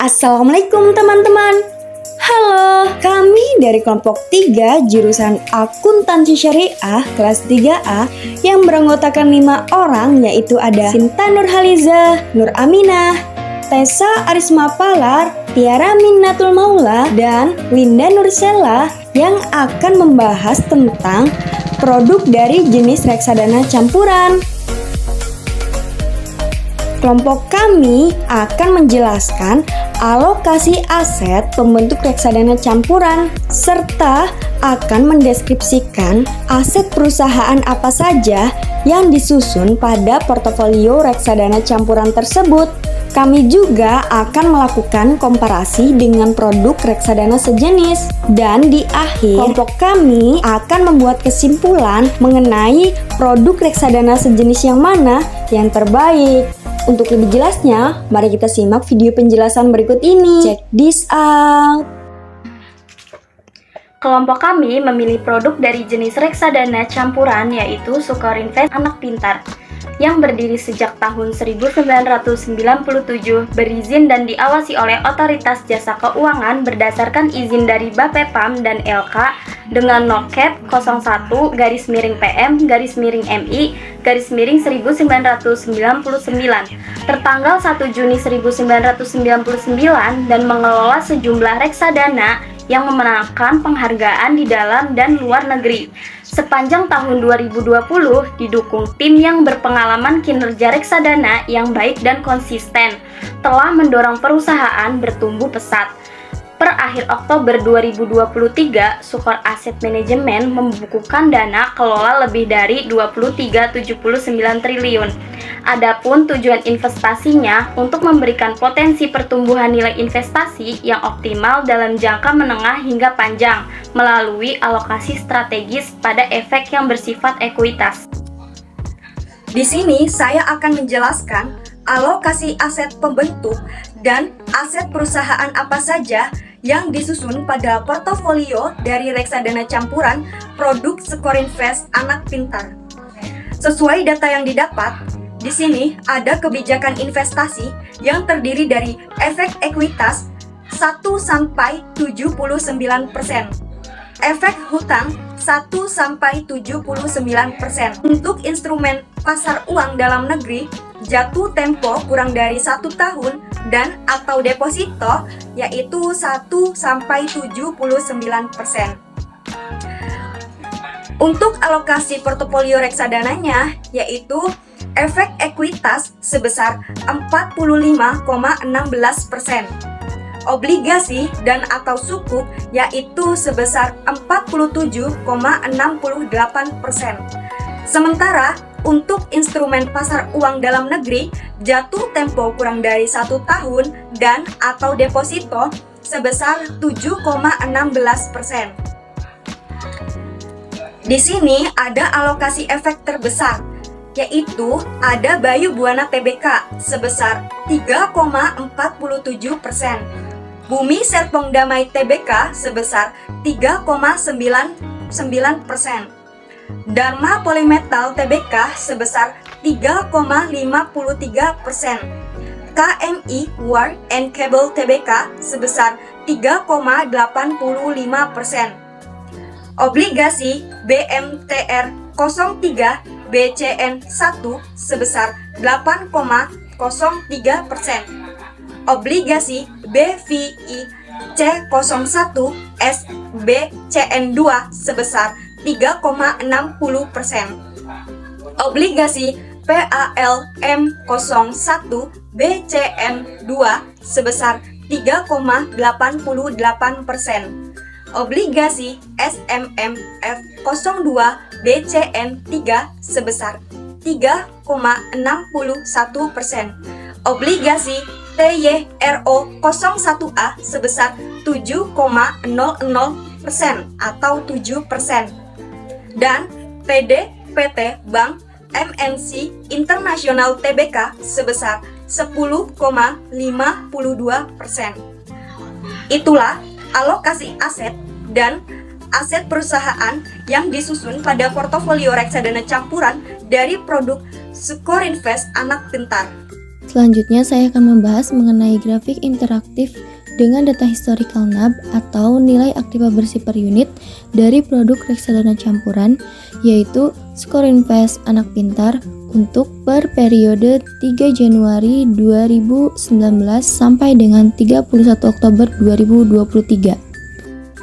Assalamualaikum teman-teman. Halo, kami dari kelompok 3 jurusan Akuntansi Syariah kelas 3A yang beranggotakan 5 orang, yaitu ada Sinta Nurhaliza, Nur Aminah, Tessa Arisma Palar, Tiara Minnatul Maula, dan Winda Nursela yang akan membahas tentang produk dari jenis reksadana campuran. Kelompok kami akan menjelaskan alokasi aset pembentuk reksadana campuran serta akan mendeskripsikan aset perusahaan apa saja yang disusun pada portofolio reksadana campuran tersebut. Kami juga akan melakukan komparasi dengan produk reksadana sejenis, dan di akhir kelompok kami akan membuat kesimpulan mengenai produk reksadana sejenis yang mana yang terbaik. Untuk lebih jelasnya, mari kita simak video penjelasan berikut ini. Check this out. Kelompok kami memilih produk dari jenis reksadana campuran, yaitu Sukorinvest Anak Pintar, yang berdiri sejak tahun 1997, berizin dan diawasi oleh Otoritas Jasa Keuangan berdasarkan izin dari Bapepam dan LK dengan nokep 01-PM-MI-1999 tertanggal 1 Juni 1999 dan mengelola sejumlah reksadana yang memenangkan penghargaan di dalam dan luar negeri. Sepanjang tahun 2020 didukung tim yang berpengalaman kinerja reksadana yang baik dan konsisten, telah mendorong perusahaan bertumbuh pesat. Per akhir Oktober 2023, Sukor Asset Management membukukan dana kelola lebih dari 23,79 triliun. Adapun tujuan investasinya untuk memberikan potensi pertumbuhan nilai investasi yang optimal dalam jangka menengah hingga panjang melalui alokasi strategis pada efek yang bersifat ekuitas. Di sini saya akan menjelaskan alokasi aset pembentuk dan aset perusahaan apa saja yang disusun pada portofolio dari reksadana campuran produk Sukorinvest Anak Pintar. Sesuai data yang didapat, di sini ada kebijakan investasi yang terdiri dari efek ekuitas 1-79%, efek hutang 1-79%. Untuk instrumen pasar uang dalam negeri, jatuh tempo kurang dari 1 tahun dan atau deposito yaitu 1-79%. Untuk alokasi portofolio reksadananya yaitu efek ekuitas sebesar 45,16%, obligasi dan atau sukuk yaitu sebesar 47,68%. Sementara untuk instrumen pasar uang dalam negeri, jatuh tempo kurang dari 1 tahun dan atau deposito sebesar 7,16%. Di sini ada alokasi efek terbesar, yaitu ada Bayu Buana Tbk sebesar 3,47%, Bumi Serpong Damai Tbk sebesar 3,99%, Dharma Polymetal Tbk sebesar 3,53%, KMI Wire and Cable Tbk sebesar 3,85%, obligasi BMTR 03 BCN 1 sebesar 8,03%, obligasi BVI C01 SBCN 2 sebesar 3,60%, obligasi PALM 01 BCN 2 sebesar 3,88%, obligasi SMMF 02 BCN 3 sebesar 3,61%, obligasi TYRO 01A sebesar 7,00% atau 7%, dan PT Bank MNC Internasional Tbk sebesar 10,52%. Itulah alokasi aset dan aset perusahaan yang disusun pada portofolio reksadana campuran dari produk Sukorinvest Anak Pintar. Selanjutnya saya akan membahas mengenai grafik interaktif dengan data historical NAB atau nilai aktiva bersih per unit dari produk reksadana campuran, yaitu skor invest anak pintar untuk per periode 3 Januari 2019 sampai dengan 31 Oktober 2023.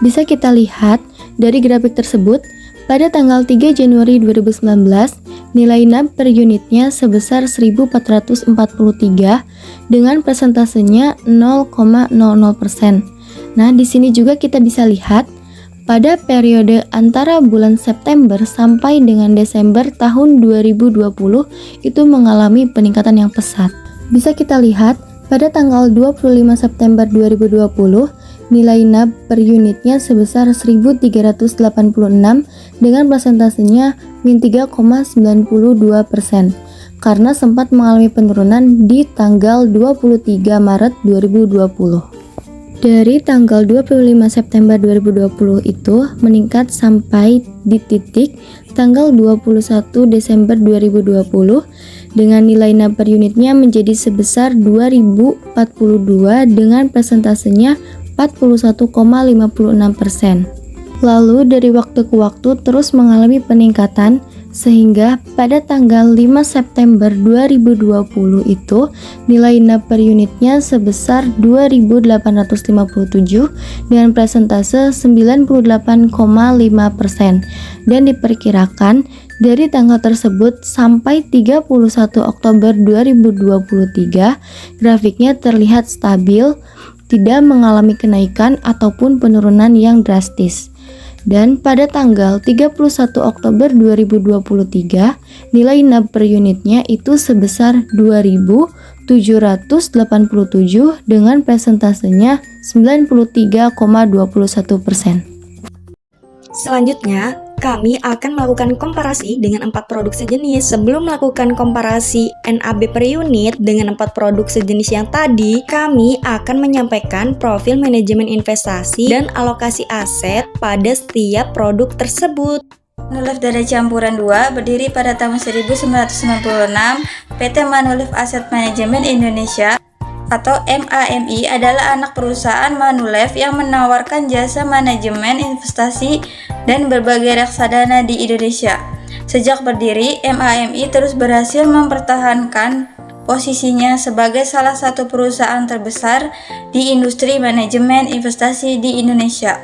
Bisa kita lihat dari grafik tersebut, pada tanggal 3 Januari 2019, nilai NAB per unitnya sebesar 1.443 dengan persentasenya 0,00%. Nah, di sini juga kita bisa lihat pada periode antara bulan September sampai dengan Desember tahun 2020 itu mengalami peningkatan yang pesat. Bisa kita lihat pada tanggal 25 September 2020, nilai NAB per unitnya sebesar 1.386 dengan persentasenya min 3,92% karena sempat mengalami penurunan di tanggal 23 Maret 2020. Dari tanggal 25 September 2020 itu meningkat sampai di titik tanggal 21 Desember 2020 dengan nilai NAB per unitnya menjadi sebesar 2.042 dengan persentasenya 41,56%. Lalu dari waktu ke waktu terus mengalami peningkatan sehingga pada tanggal 5 September 2020 itu nilai NAB per unitnya sebesar 2.857 dengan persentase 98,5% dan diperkirakan dari tanggal tersebut sampai 31 Oktober 2023 grafiknya terlihat stabil, tidak mengalami kenaikan ataupun penurunan yang drastis. Dan pada tanggal 31 Oktober 2023, nilai NAB per unitnya itu sebesar 2.787 dengan persentasenya 93,21%. Selanjutnya, kami akan melakukan komparasi dengan 4 produk sejenis. Sebelum melakukan komparasi NAB per unit dengan 4 produk sejenis yang tadi, kami akan menyampaikan profil manajemen investasi dan alokasi aset pada setiap produk tersebut. Manulife Dana Campuran 2 berdiri pada tahun 1996. PT Manulife Asset Management Indonesia atau MAMI adalah anak perusahaan Manulife yang menawarkan jasa manajemen investasi dan berbagai reksadana di Indonesia. Sejak berdiri, MAMI terus berhasil mempertahankan posisinya sebagai salah satu perusahaan terbesar di industri manajemen investasi di Indonesia.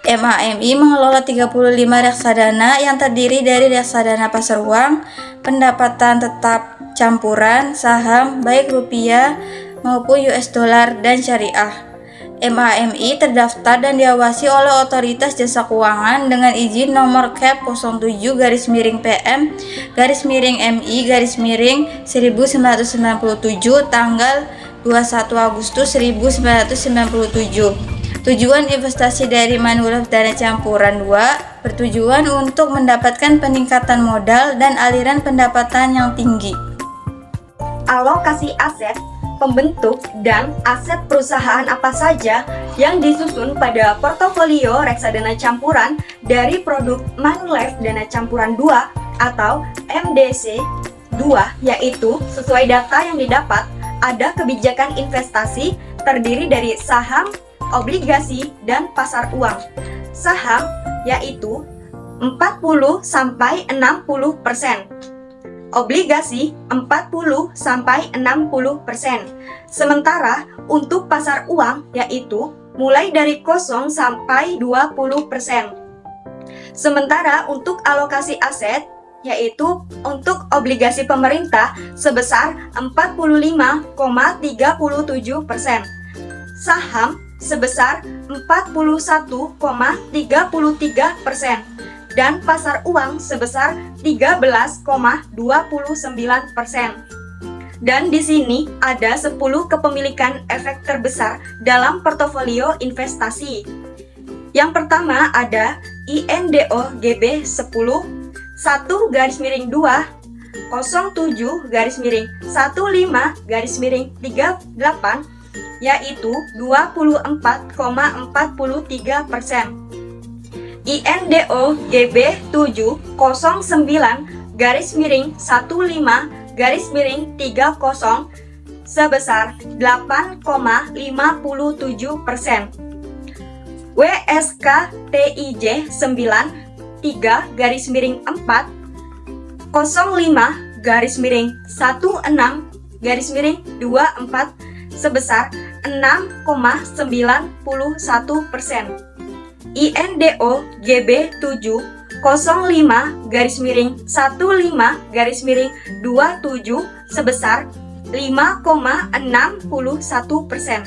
MAMI mengelola 35 reksadana yang terdiri dari reksadana pasar uang, pendapatan tetap campuran, saham, baik rupiah maupun US dollar dan syariah. MAMI terdaftar dan diawasi oleh Otoritas Jasa Keuangan dengan izin nomor Cap 07-MI-MI-1997 tanggal 21 Agustus 1997. Tujuan investasi dari Manulife Dana Campuran 2 bertujuan untuk mendapatkan peningkatan modal dan aliran pendapatan yang tinggi. Alokasi aset, pembentuk dan aset perusahaan apa saja yang disusun pada portofolio reksadana campuran dari produk Manulife Dana Campuran 2 atau MDC 2, yaitu sesuai data yang didapat ada kebijakan investasi terdiri dari saham, obligasi, dan pasar uang. Saham yaitu 40-60%, obligasi 40-60%. Sementara untuk pasar uang yaitu mulai dari 0 sampai 20%. Sementara untuk alokasi aset yaitu untuk obligasi pemerintah sebesar 45,37%. Saham sebesar 41,33% dan pasar uang sebesar 13,29%. Dan di sini ada 10 kepemilikan efek terbesar dalam portofolio investasi. Yang pertama ada INDO GB 10 1/2 07/15-38 yaitu 24,43%. INDO GB 7 09/15-30 sebesar 8,57%. WSKTIJ 9 3-05-16-24 sebesar 6,91%. INDO GB 7 05-15-27 sebesar 5,61%.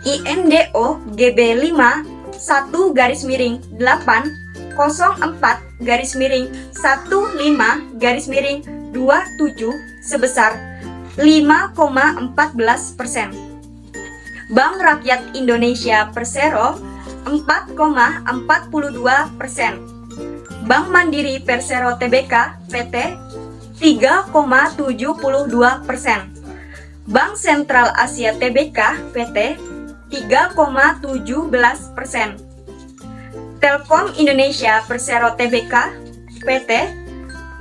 INDO GB 5 1-04-15-27 sebesar 5,14%. Bank Rakyat Indonesia Persero 4,42%. Bank Mandiri Persero Tbk PT 3,72%. Bank Sentral Asia Tbk PT 3,17%. Telkom Indonesia Persero Tbk PT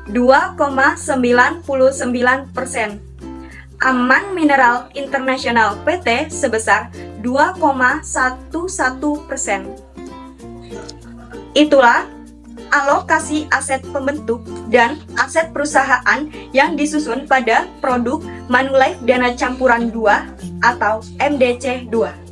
2,99%. Aman Mineral Internasional PT sebesar 2,11%. Itulah alokasi aset pembentuk dan aset perusahaan yang disusun pada produk Manulife Dana Campuran 2 atau MDC 2.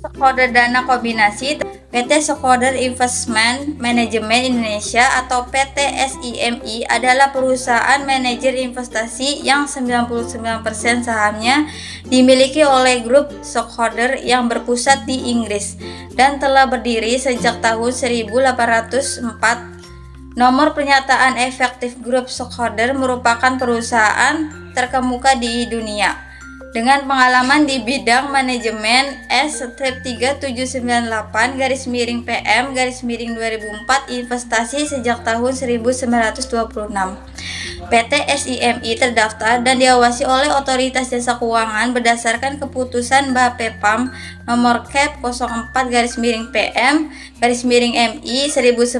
Stakeholder dana kombinasi PT Stakeholder Investment Management Indonesia atau PT SIMI adalah perusahaan manajer investasi yang 99% sahamnya dimiliki oleh grup stakeholder yang berpusat di Inggris dan telah berdiri sejak tahun 1804. Nomor pernyataan efektif grup stakeholder merupakan perusahaan terkemuka di dunia dengan pengalaman di bidang manajemen S-3798-PM-2004 investasi sejak tahun 1926. PT SIMI terdaftar dan diawasi oleh Otoritas Jasa Keuangan berdasarkan keputusan Bapepam nomor Cap 04-PM-MI 1997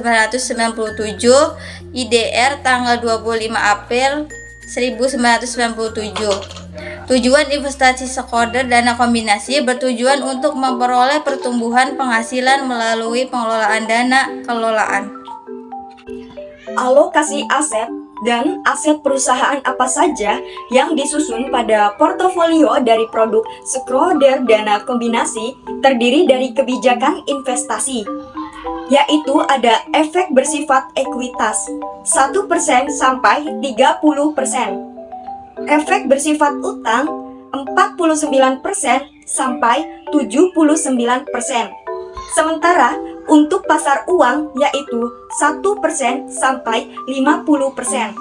IDR tanggal 25 April 1997. Tujuan investasi stakeholder dana kombinasi bertujuan untuk memperoleh pertumbuhan penghasilan melalui pengelolaan dana kelolaan. Alokasi aset dan aset perusahaan apa saja yang disusun pada portofolio dari produk stakeholder dana kombinasi terdiri dari kebijakan investasi, yaitu ada efek bersifat ekuitas 1% sampai 30%. Efek bersifat utang 49% sampai 79%. Sementara untuk pasar uang yaitu 1% sampai 50%.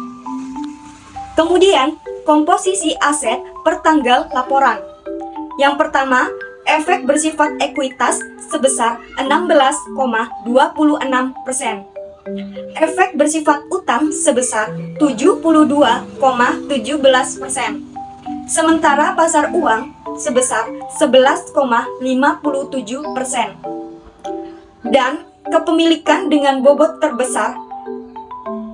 Kemudian komposisi aset per tanggal laporan. Yang pertama, efek bersifat ekuitas sebesar 16,26%. Efek bersifat utang sebesar 72,17%. Sementara pasar uang sebesar 11,57%. Dan kepemilikan dengan bobot terbesar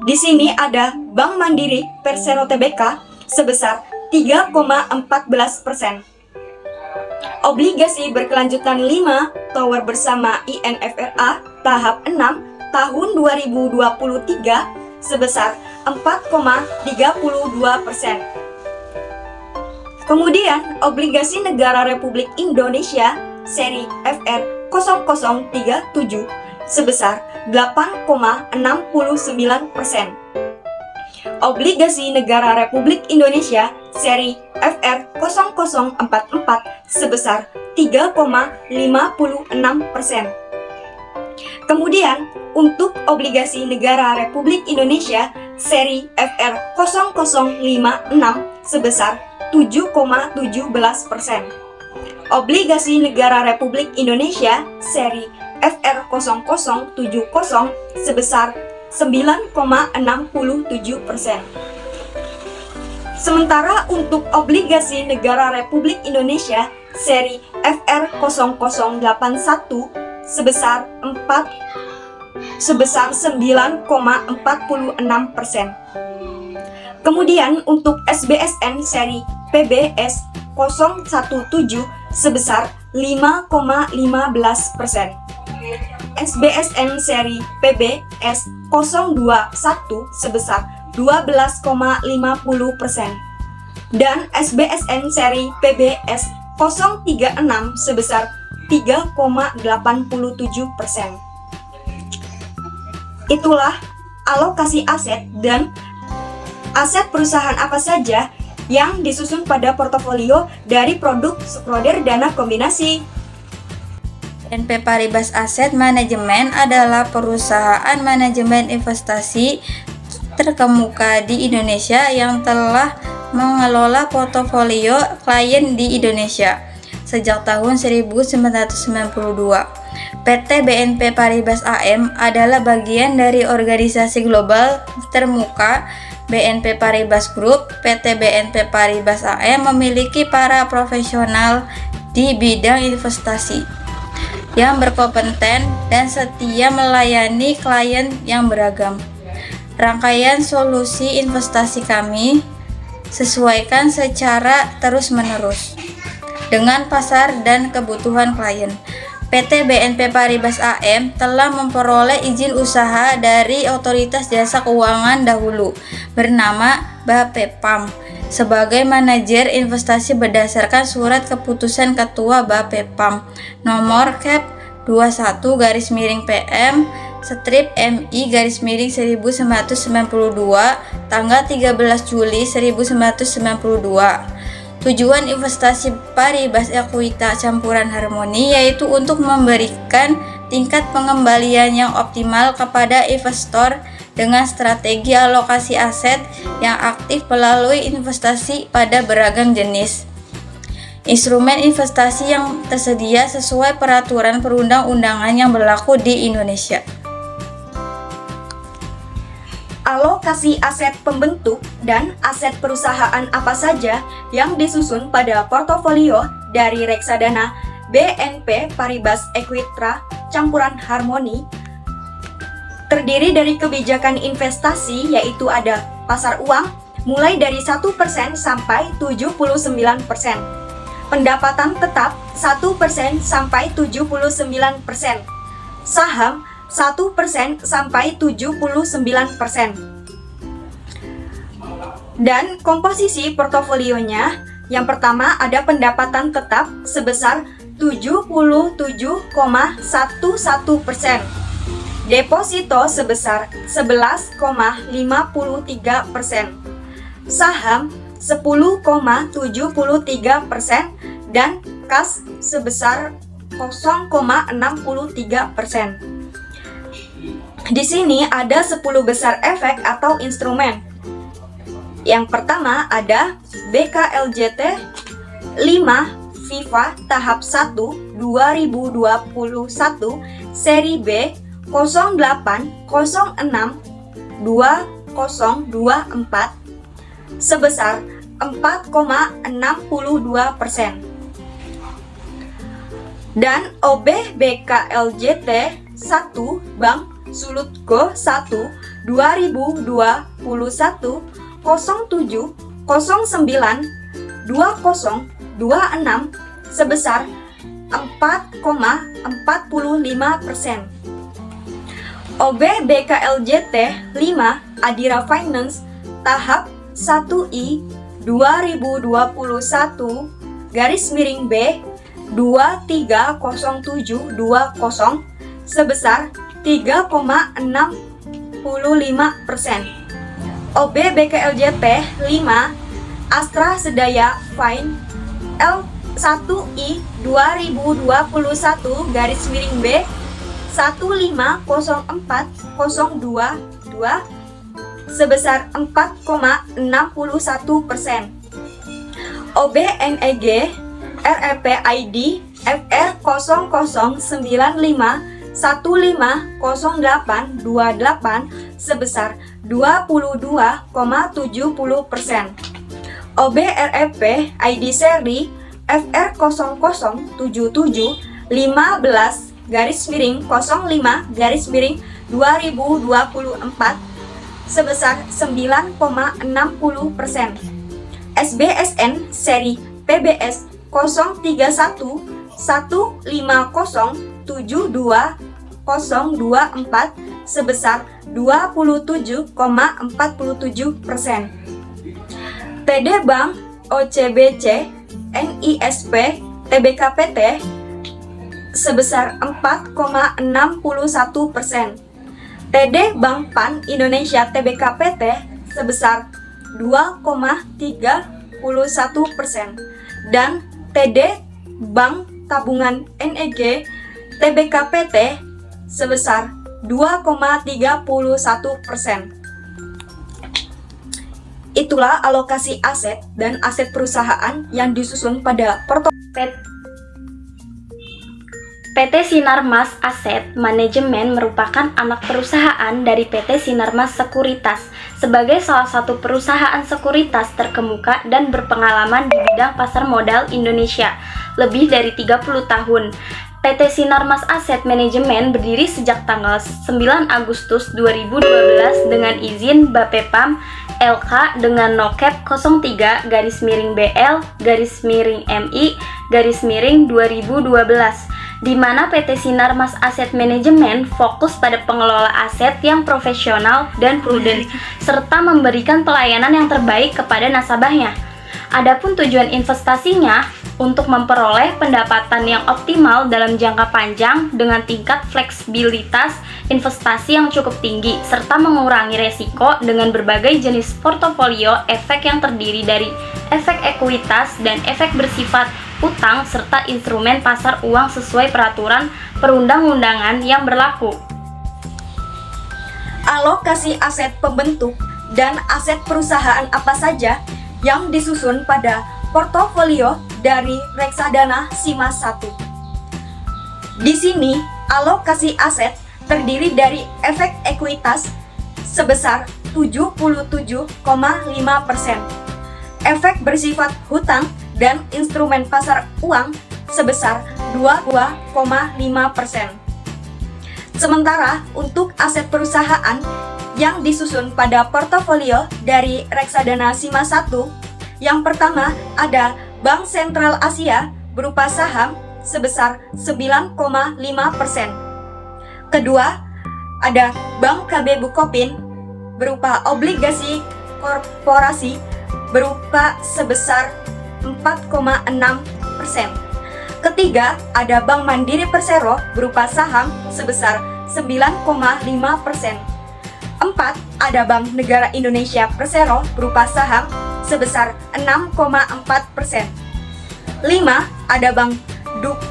di sini ada Bank Mandiri Persero Tbk sebesar 3,14%. Obligasi berkelanjutan 5 tower bersama INFRA tahap 6 tahun 2023 sebesar 4,32%. Kemudian obligasi negara Republik Indonesia seri FR 0037 sebesar 8,69%. Obligasi negara Republik Indonesia seri FR 0044 sebesar 3,56%. Kemudian, untuk obligasi negara Republik Indonesia seri FR 0056 sebesar 7,17%. Obligasi negara Republik Indonesia seri FR 0070 sebesar 9,67%. Sementara untuk obligasi negara Republik Indonesia seri FR 0081 sebesar 9,46%. Kemudian untuk SBSN seri PBS sebesar 5,15%. SBSN seri PBS 021 sebesar 12,50%. Dan SBSN seri PBS 036 sebesar 3,87%. Itulah alokasi aset dan aset perusahaan apa saja yang disusun pada portofolio dari produk sukroder dana kombinasi. BNP Paribas Asset Management adalah perusahaan manajemen investasi terkemuka di Indonesia yang telah mengelola portofolio klien di Indonesia sejak tahun 1992. PT BNP Paribas AM adalah bagian dari organisasi global terkemuka BNP Paribas Group. PT BNP Paribas AM memiliki para profesional di bidang investasi yang berkompeten dan setia melayani klien yang beragam. Rangkaian solusi investasi kami sesuaikan secara terus-menerus dengan pasar dan kebutuhan klien. PT BNP Paribas AM telah memperoleh izin usaha dari Otoritas Jasa Keuangan dahulu bernama Bapepam sebagai manajer investasi berdasarkan surat keputusan Ketua Bapepam nomor Cap 21/PM /MI/1992 tanggal 13 Juli 1992. Tujuan investasi Paribas Equita campuran harmoni yaitu untuk memberikan tingkat pengembalian yang optimal kepada investor dengan strategi alokasi aset yang aktif melalui investasi pada beragam jenis instrumen investasi yang tersedia sesuai peraturan perundang-undangan yang berlaku di Indonesia. Alokasi aset pembentuk dan aset perusahaan apa saja yang disusun pada portofolio dari reksadana BNP Paribas Equita campuran harmoni terdiri dari kebijakan investasi yaitu ada pasar uang mulai dari 1% sampai 79%, pendapatan tetap 1% sampai 79%, saham 1% sampai 79%. Dan komposisi portofolionya, yang pertama ada pendapatan tetap sebesar 77,11%, deposito sebesar 11,53%, saham 10,73%, dan kas sebesar 0,63%. Di sini ada 10 besar efek atau instrumen. Yang pertama ada BKLJT 5 FIFA tahap 1 2021 seri B 08062024 sebesar 4,62%. Dan OB BKLJT 1 Bank Sulutgo 1 2021 07 09 2026 sebesar 4,45%. OB BKLJT 5 Adira Finance tahap 1I 2021 B 230720 sebesar 3,65%. OB BKLJT 5 Astra Sedaya Fine L1I 2021 B 150402 sebesar 4,61%. OB NEG RRP ID FR 0095150828 sebesar 22,70%. OB RRP ID seri FR 0015-05-2024 sebesar 9,60%. SBSN seri PBS 03150720024 sebesar 27,47%. TD Bank OCBC NISP TBKPT sebesar 4,61%. TD Bank Pan Indonesia TBKPT sebesar 2,31%. Dan TD Bank Tabungan NEG TBKPT sebesar 2,31%. Itulah alokasi aset dan aset perusahaan yang disusun pada portofolio. PT Sinarmas Asset Management merupakan anak perusahaan dari PT Sinarmas Sekuritas sebagai salah satu perusahaan sekuritas terkemuka dan berpengalaman di bidang pasar modal Indonesia lebih dari 30 tahun. PT Sinarmas Asset Management berdiri sejak tanggal 9 Agustus 2012 dengan izin Bapepam LK dengan nokep 03-MI-MI-2012 di mana PT Sinarmas Asset Management fokus pada pengelola aset yang profesional dan prudent serta memberikan pelayanan yang terbaik kepada nasabahnya. Adapun tujuan investasinya untuk memperoleh pendapatan yang optimal dalam jangka panjang dengan tingkat fleksibilitas investasi yang cukup tinggi serta mengurangi resiko dengan berbagai jenis portofolio efek yang terdiri dari efek ekuitas dan efek bersifat utang serta instrumen pasar uang sesuai peraturan perundang-undangan yang berlaku. Alokasi aset pembentuk dan aset perusahaan apa saja yang disusun pada portofolio dari reksadana SIMAS 1. Di sini, alokasi aset terdiri dari efek ekuitas sebesar 77,5%, efek bersifat hutang dan instrumen pasar uang sebesar 22,5%. Sementara untuk aset perusahaan yang disusun pada portofolio dari reksadana SIMAS 1, yang pertama ada Bank Sentral Asia berupa saham sebesar 9,5%. Kedua, ada Bank KB Bukopin berupa obligasi korporasi berupa sebesar 4,6%. Ketiga, ada Bank Mandiri Persero berupa saham sebesar 9,5%. Empat, ada Bank Negara Indonesia Persero berupa saham sebesar 6,4%. 5. Ada Bank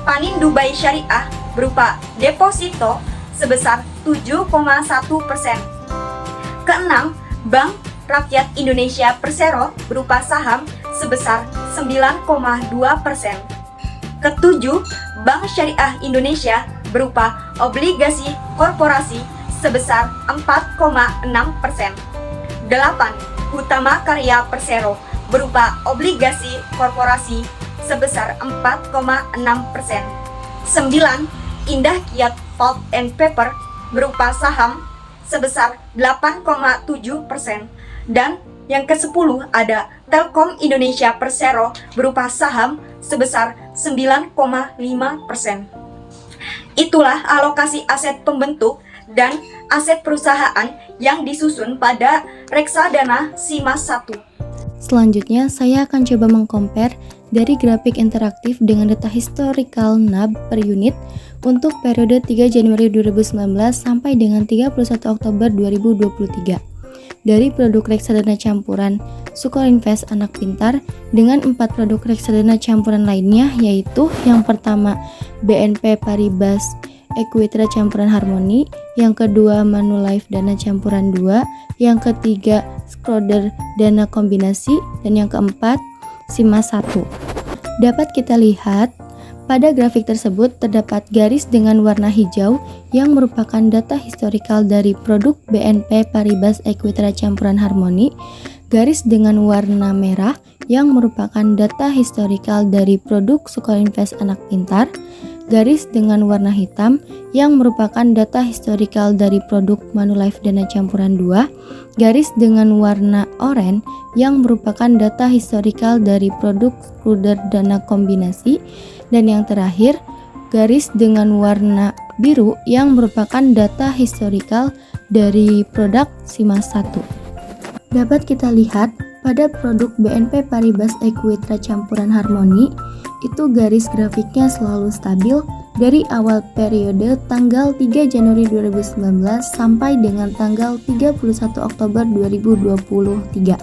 Panin Dubai Syariah berupa deposito sebesar 7,1%. Keenam, Bank Rakyat Indonesia Persero berupa saham sebesar 9,2%. Ketujuh, Bank Syariah Indonesia berupa obligasi korporasi sebesar 4,6%. 8. Utama Karya Persero berupa obligasi korporasi sebesar 4,6%. 9. Indah Kiat Pulp and Paper berupa saham sebesar 8,7%. Dan yang ke-10 ada Telkom Indonesia Persero berupa saham sebesar 9,5%. Itulah alokasi aset pembentuk dan aset perusahaan yang disusun pada reksadana SIMAS 1. Selanjutnya, saya akan coba mengcompare dari grafik interaktif dengan data historical NAB per unit untuk periode 3 Januari 2019 sampai dengan 31 Oktober 2023 dari produk reksadana campuran Sukorinvest Anak Pintar dengan 4 produk reksadana campuran lainnya, yaitu yang pertama BNP Paribas Equitra Campuran Harmoni, yang kedua Manulife Dana Campuran 2, yang ketiga Schroder Dana Kombinasi, dan yang keempat SIMAS 1. Dapat kita lihat pada grafik tersebut terdapat garis dengan warna hijau yang merupakan data historical dari produk BNP Paribas Equitra Campuran Harmoni, garis dengan warna merah yang merupakan data historical dari produk Sukorinvest Anak Pintar, garis dengan warna hitam yang merupakan data historical dari produk Manulife Dana Campuran 2, garis dengan warna oranye yang merupakan data historical dari produk Skruder Dana Kombinasi, dan yang terakhir garis dengan warna biru yang merupakan data historical dari produk Simas 1. Dapat kita lihat pada produk BNP Paribas Equitra Campuran Harmoni, itu garis grafiknya selalu stabil dari awal periode tanggal 3 Januari 2019 sampai dengan tanggal 31 Oktober 2023.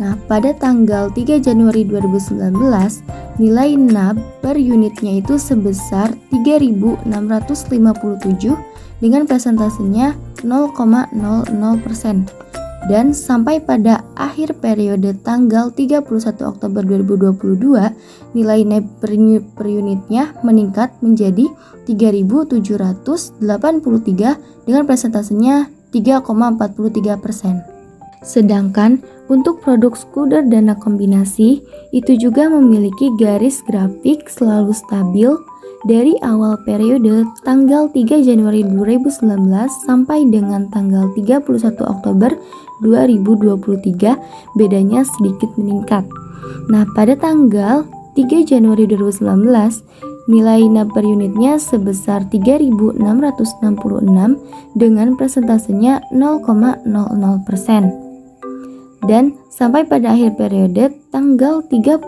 Nah, pada tanggal 3 Januari 2019, nilai NAB per unitnya itu sebesar 3.657 dengan presentasenya 0,00%. Dan sampai pada akhir periode tanggal 31 Oktober 2022, nilai NAB per unitnya meningkat menjadi 3.783 dengan presentasenya 3,43%. Sedangkan untuk produk Skruder Dana Kombinasi itu juga memiliki garis grafik selalu stabil dari awal periode tanggal 3 Januari 2019 sampai dengan tanggal 31 Oktober 2023, bedanya sedikit meningkat. Nah, pada tanggal 3 Januari 2019, nilai NAB per unitnya sebesar 3.666 dengan presentasenya 0,00%. Dan sampai pada akhir periode tanggal 31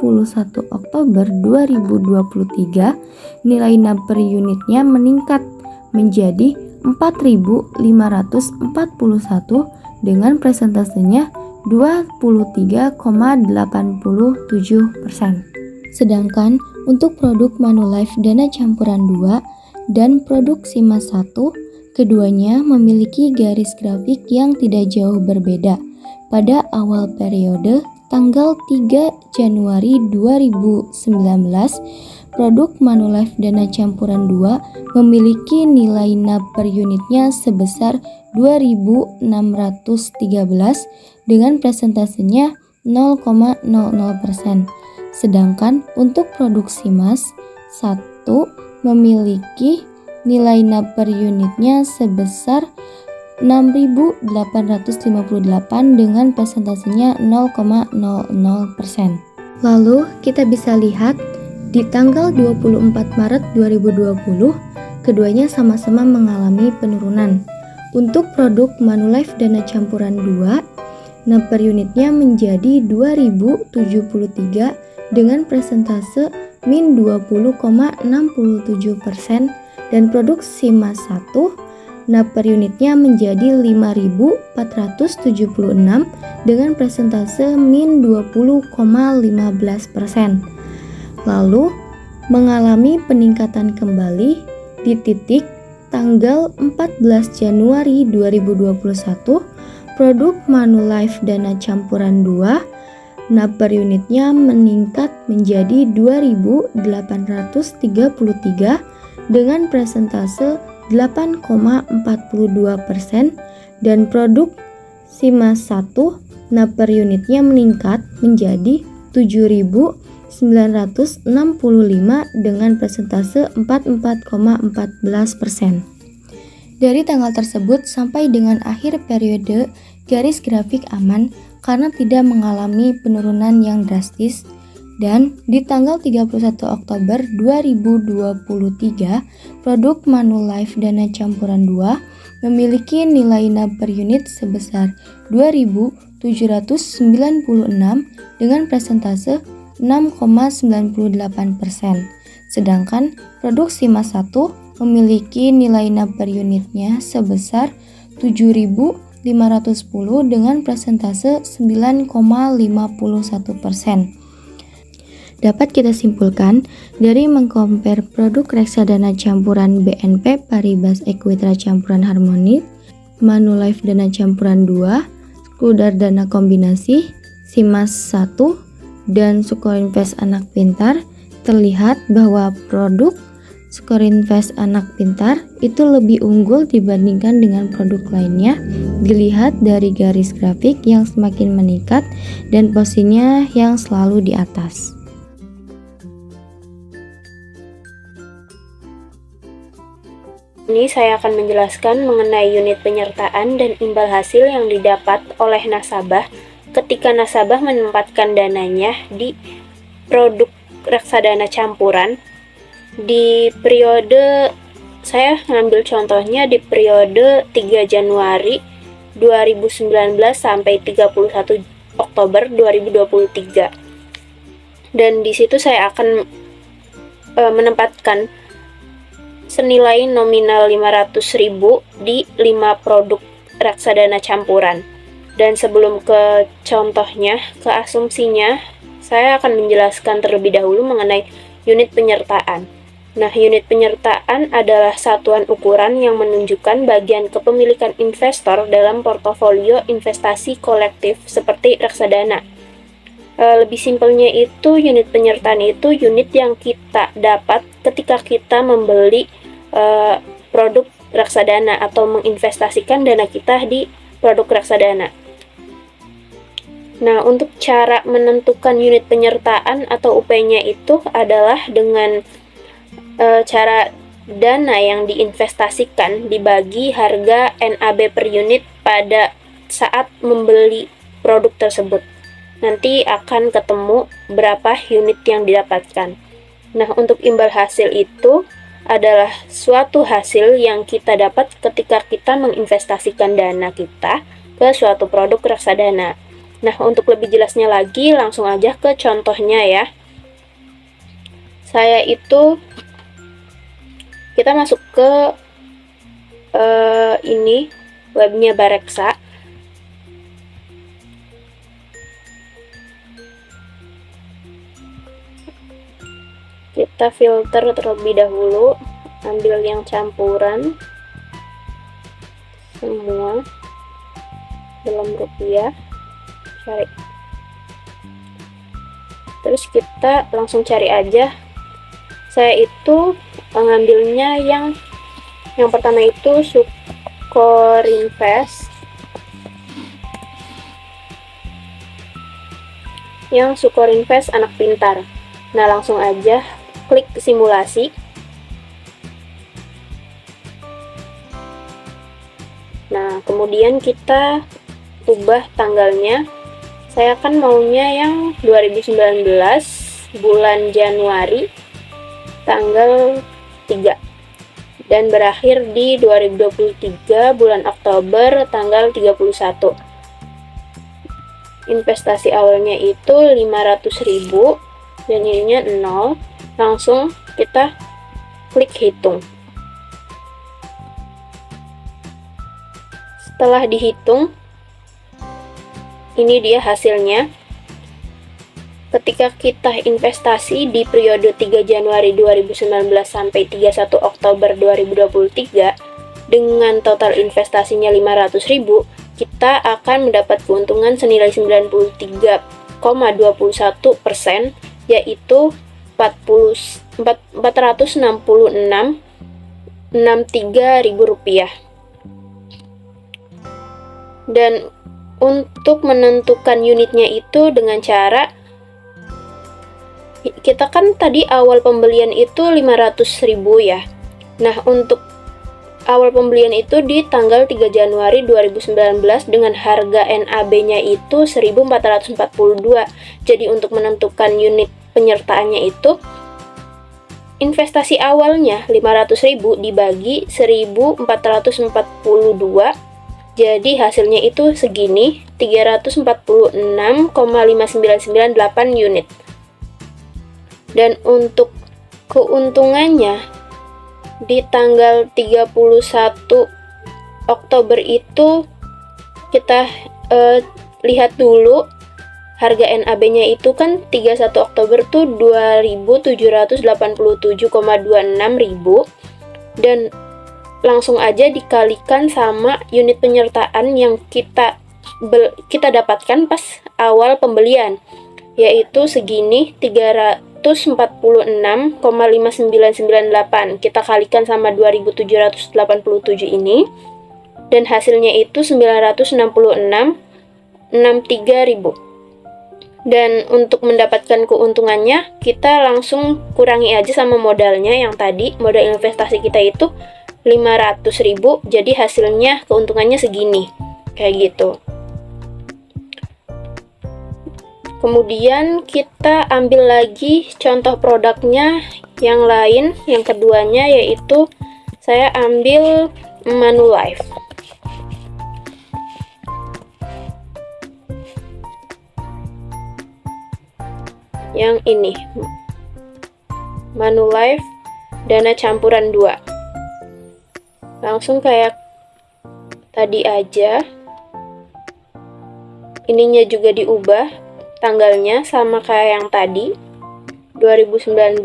Oktober 2023, nilai NAB per unitnya meningkat menjadi 4.541 dengan presentasenya 23,87%. Sedangkan untuk produk Manulife Dana Campuran 2 dan produk Simas 1, keduanya memiliki garis grafik yang tidak jauh berbeda. Pada awal periode tanggal 3 Januari 2019, produk Manulife Dana Campuran 2 memiliki nilai NAB per unitnya sebesar 2.613 dengan presentasenya 0,00%. Sedangkan untuk produk Simas 1 memiliki nilai NAB per unitnya sebesar 6.858 dengan presentasenya 0,00%. Lalu kita bisa lihat di tanggal 24 Maret 2020, keduanya sama-sama mengalami penurunan. Untuk produk Manulife Dana Campuran 2, NAB per unitnya menjadi 2.073 dengan presentase min 20,67%, dan produk Simas 1 NAB per unitnya menjadi 5.476 dengan presentase min 20,15%. Lalu mengalami peningkatan kembali di titik tanggal 14 Januari 2021, produk Manulife Dana Campuran 2 NAB per unitnya meningkat menjadi 2.833 dengan presentase 8,42%, dan produk Simas 1 NAB per unitnya meningkat menjadi 7.965 dengan presentase 44,14%. Dari tanggal tersebut sampai dengan akhir periode, garis grafik aman karena tidak mengalami penurunan yang drastis. Dan di tanggal 31 Oktober 2023, produk Manulife Dana Campuran 2 memiliki nilai NAB per unit sebesar 2.796 dengan presentase 6,98%. Sedangkan produk Simas 1 memiliki nilai NAB per unitnya sebesar 7.510 dengan presentase 9,51%. Dapat kita simpulkan dari mengcompare produk reksadana campuran BNP Paribas Equitra Campuran Harmoni, Manulife Dana Campuran 2, Skruder Dana Kombinasi, Simas 1, dan Sukorinvest Anak Pintar, terlihat bahwa produk Sukorinvest Anak Pintar itu lebih unggul dibandingkan dengan produk lainnya, dilihat dari garis grafik yang semakin meningkat dan posisinya yang selalu di atas. ini saya akan menjelaskan mengenai unit penyertaan dan imbal hasil yang didapat oleh nasabah ketika nasabah menempatkan dananya di produk reksadana campuran di periode, saya ngambil contohnya di periode 3 Januari 2019 sampai 31 Oktober 2023. Dan di situ saya akan menempatkan senilai nominal 500.000 di 5 produk reksadana campuran. Dan sebelum ke contohnya, ke asumsinya, saya akan menjelaskan terlebih dahulu mengenai unit penyertaan. Nah, unit penyertaan adalah satuan ukuran yang menunjukkan bagian kepemilikan investor dalam portofolio investasi kolektif seperti reksadana. Lebih simpelnya itu, unit penyertaan itu unit yang kita dapat ketika kita membeli produk reksadana atau menginvestasikan dana kita di produk reksadana. Nah, untuk cara menentukan unit penyertaan atau UP-nya itu adalah dengan cara dana yang diinvestasikan dibagi harga NAB per unit pada saat membeli produk tersebut. Nanti akan ketemu berapa unit yang didapatkan. Nah, untuk imbal hasil itu adalah suatu hasil yang kita dapat ketika kita menginvestasikan dana kita ke suatu produk reksadana. Nah, untuk lebih jelasnya lagi, langsung aja ke contohnya ya. Kita masuk ke ini, webnya Bareksa. Kita filter terlebih dahulu, ambil yang campuran semua dalam rupiah, cari. Terus kita langsung cari aja. Saya itu mengambilnya yang pertama itu Sukorinvest. Yang Sukorinvest Anak Pintar. Nah, langsung aja klik simulasi. Nah, kemudian kita ubah tanggalnya. Saya kan maunya yang 2019 bulan Januari tanggal 3 dan berakhir di 2023 bulan Oktober tanggal 31. Investasi awalnya itu 500.000 dan ininya 0. Langsung kita klik hitung. Setelah dihitung, ini dia hasilnya. Ketika kita investasi di periode 3 Januari 2019 sampai 31 Oktober 2023 dengan total investasinya 500.000, kita akan mendapat keuntungan senilai 93,21%, yaitu 466,63 rupiah. Dan untuk menentukan unitnya itu dengan cara, kita kan tadi awal pembelian itu 500.000 ya. Nah, untuk awal pembelian itu di tanggal 3 Januari 2019 dengan harga NAB-nya itu 1.442. Jadi untuk menentukan unit penyertaannya itu, investasi awalnya 500.000 dibagi 1.442. Jadi hasilnya itu segini, 346,5998 unit. Dan untuk keuntungannya di tanggal 31 Oktober itu kita lihat dulu harga NAB-nya itu kan 31 Oktober tuh 2.787,26 ribu, dan langsung aja dikalikan sama unit penyertaan yang kita dapatkan pas awal pembelian, yaitu segini 346,5998. Kita kalikan sama 2.787 ini, dan hasilnya itu 966,63 ribu. Dan untuk mendapatkan keuntungannya, kita langsung kurangi aja sama modalnya yang tadi. Modal investasi kita itu 500.000, jadi hasilnya keuntungannya segini. Kayak gitu. Kemudian kita ambil lagi contoh produknya yang lain, yang keduanya, yaitu saya ambil Manulife. Yang ini, Manulife dana campuran 2. Langsung kayak tadi aja, ininya juga diubah, tanggalnya sama kayak yang tadi, 2019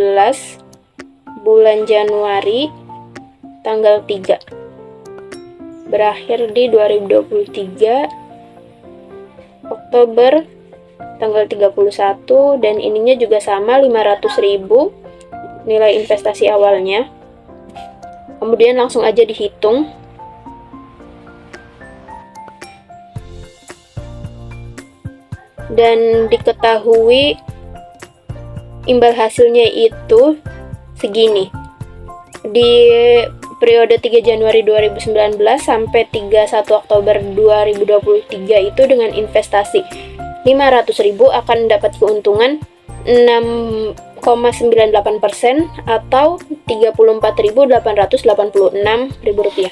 bulan Januari tanggal 3, berakhir di 2023 Oktober tanggal 31, dan ininya juga sama, 500.000 nilai investasi awalnya. Kemudian langsung aja dihitung. Dan diketahui imbal hasilnya itu segini. Di periode 3 Januari 2019 sampai 31 Oktober 2023 itu dengan investasi 500.000 akan dapat keuntungan 6,98% atau Rp34.886.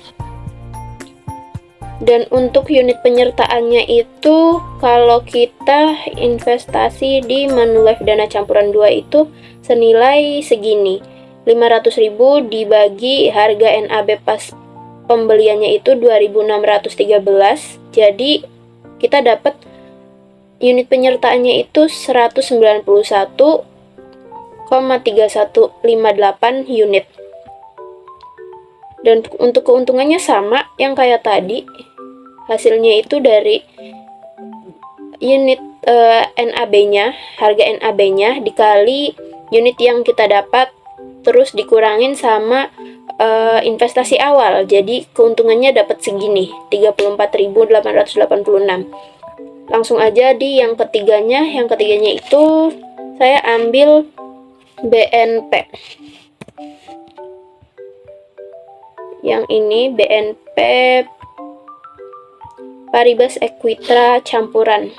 Dan untuk unit penyertaannya itu, kalau kita investasi di Manulife dana campuran 2 itu senilai segini, 500.000 dibagi harga NAB pas pembeliannya itu 2.613, jadi kita dapat unit penyertaannya itu 191,3158 unit. Dan untuk keuntungannya sama yang kayak tadi, hasilnya itu dari unit NAB-nya, harga NAB-nya dikali unit yang kita dapat, terus dikurangin sama investasi awal. Jadi keuntungannya dapat segini, 34.886. Langsung aja di yang ketiganya. Yang ketiganya itu saya ambil BNP. Yang ini BNP Paribas Equitra campuran.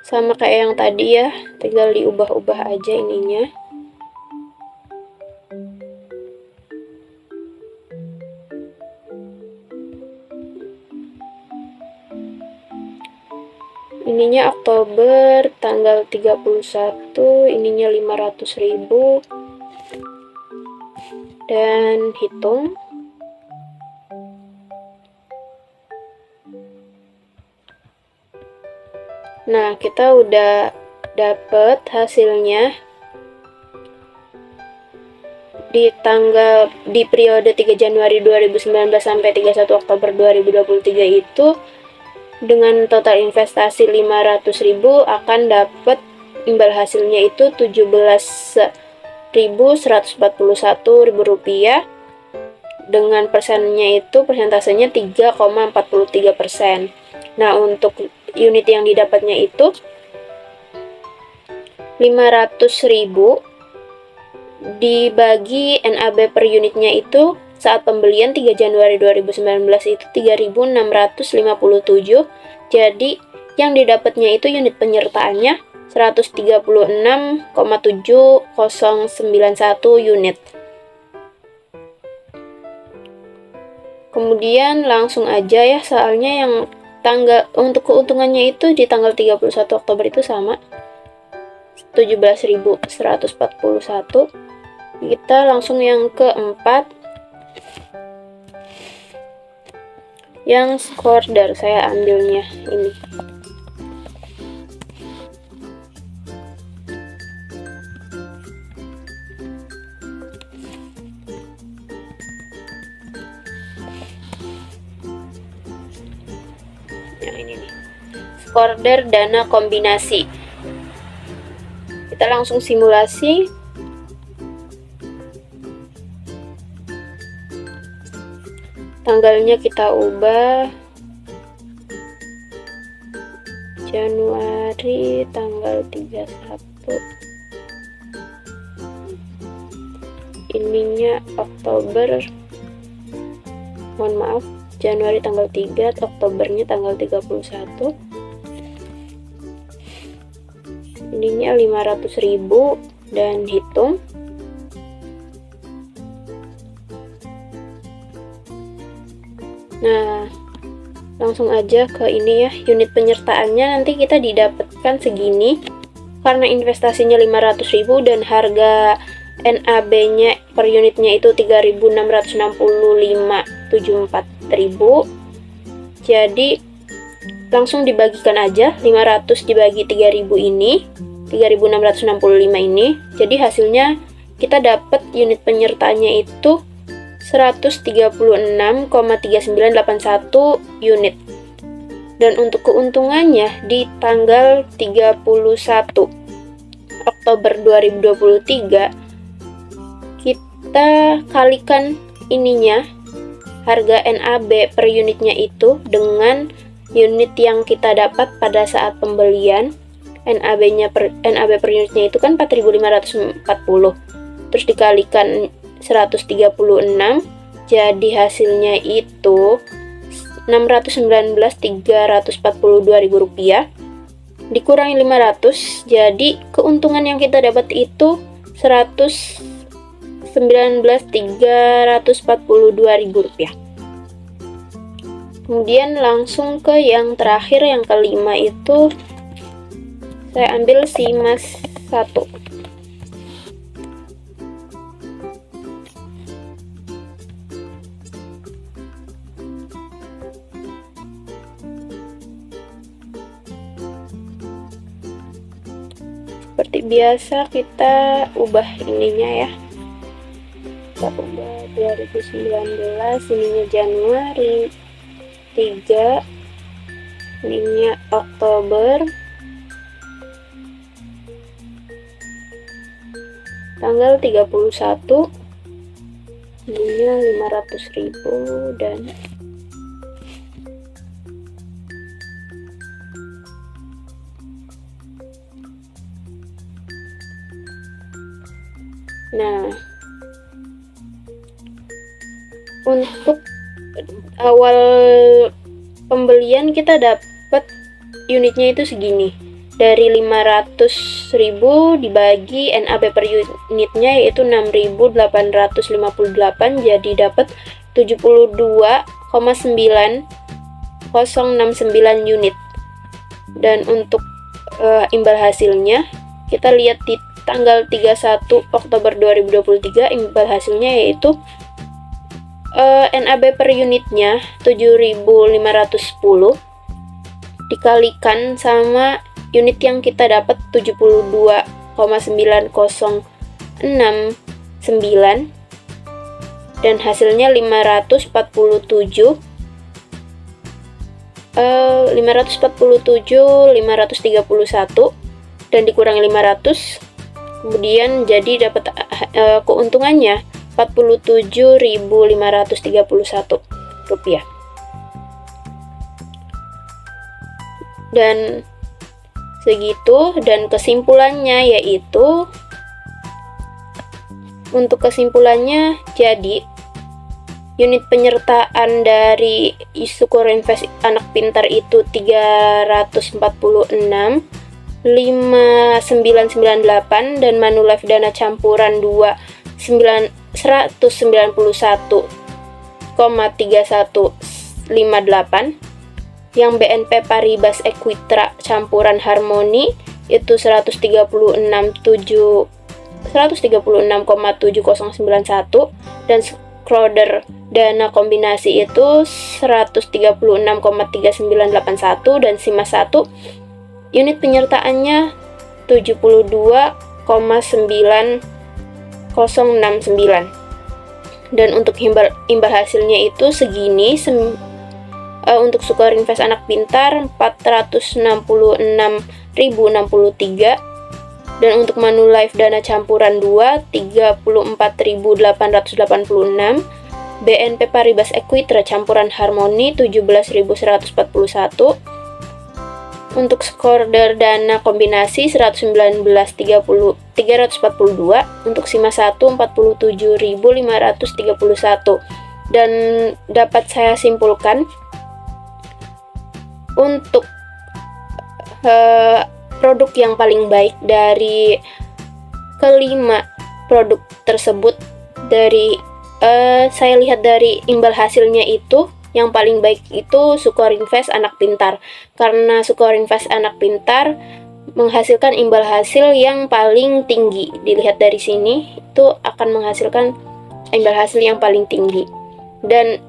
Sama kayak yang tadi ya, tinggal diubah-ubah aja ininya. Ininya Oktober tanggal 31, ininya 500.000. Dan hitung. Nah, kita udah dapet hasilnya di periode 3 Januari 2019 sampai 31 Oktober 2023 itu dengan total investasi 500.000 akan dapat imbal hasilnya itu Rp17.141 dengan persennya itu persentasenya 3,43%. Nah, untuk unit yang didapatnya itu 500.000 dibagi NAB per unitnya itu saat pembelian 3 Januari 2019 itu 3.657. Jadi yang didapatnya itu unit penyertaannya 136,7091 unit. Kemudian langsung aja ya, soalnya yang untuk keuntungannya itu di tanggal 31 Oktober itu sama 17.141. Kita langsung yang keempat, yang skorder, saya ambilnya ini. Yang ini nih, skorder dana kombinasi. Kita langsung simulasi. Tanggalnya kita ubah Januari tanggal 31 ininya Januari tanggal 3, Oktobernya tanggal 31. Ininya 500.000 dan hitung. Nah, langsung aja ke ini ya, unit penyertaannya nanti kita didapatkan segini karena investasinya 500.000 dan harga NAB-nya per unitnya itu 3.665,74.000. Jadi langsung dibagikan aja 500 dibagi 3.000 ini, 3.665 ini. Jadi hasilnya kita dapat unit penyertaannya itu 136,3981 unit. Dan untuk keuntungannya di tanggal 31 Oktober 2023 kita kalikan ininya, harga NAB per unitnya itu dengan unit yang kita dapat pada saat pembelian. NAB per unitnya itu kan 4.540, terus dikalikan 136, jadi hasilnya itu 619.342.000 rupiah, dikurangi 500, jadi keuntungan yang kita dapat itu 119.342.000 rupiah. Kemudian langsung ke yang terakhir, yang kelima itu saya ambil si Mas 1. Seperti biasa kita ubah ininya ya. Kita ubah 2019, ininya Januari 3, ininya Oktober, tanggal 31, ininya 500.000 dan nah, untuk awal pembelian kita dapat unitnya itu segini. Dari 500.000 dibagi NAB per unitnya yaitu 6.858, jadi dapat 72,9069 unit. Dan untuk imbal hasilnya kita lihat di tanggal 31 Oktober 2023, imbal hasilnya yaitu NAB per unitnya 7.510 dikalikan sama unit yang kita dapat 72,9069 dan hasilnya 547.531 dan dikurangi 500, kemudian jadi dapat keuntungannya 47.531 rupiah. Dan segitu, dan kesimpulannya yaitu, untuk kesimpulannya jadi unit penyertaan dari Syukur Invest Anak Pintar itu 346 5998 dan Manulife dana campuran 191,3158. Yang BNP Paribas Equitra campuran Harmoni itu 136,7091 dan Schroder dana kombinasi itu 136,3981 dan Simas 1 unit penyertaannya 72,9069 dan untuk imbal hasilnya itu segini. Untuk Syukur Invest Anak Pintar 466.063 dan untuk Manulife dana campuran 2 34.886, BNP Paribas Equitra campuran Harmoni 17.141, Untuk skor dana kombinasi 119.342, untuk SIMA 1 47.531. Dan dapat saya simpulkan untuk produk yang paling baik dari kelima produk tersebut, dari saya lihat dari imbal hasilnya itu yang paling baik itu SukoRinvest Anak Pintar, karena SukoRinvest Anak Pintar menghasilkan imbal hasil yang paling tinggi. Dilihat dari sini itu akan menghasilkan imbal hasil yang paling tinggi, dan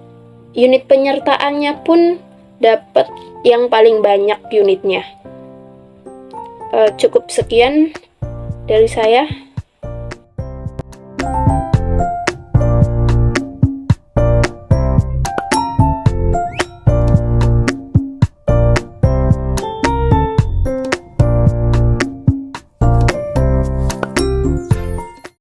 unit penyertaannya pun dapat yang paling banyak unitnya. Cukup sekian dari saya.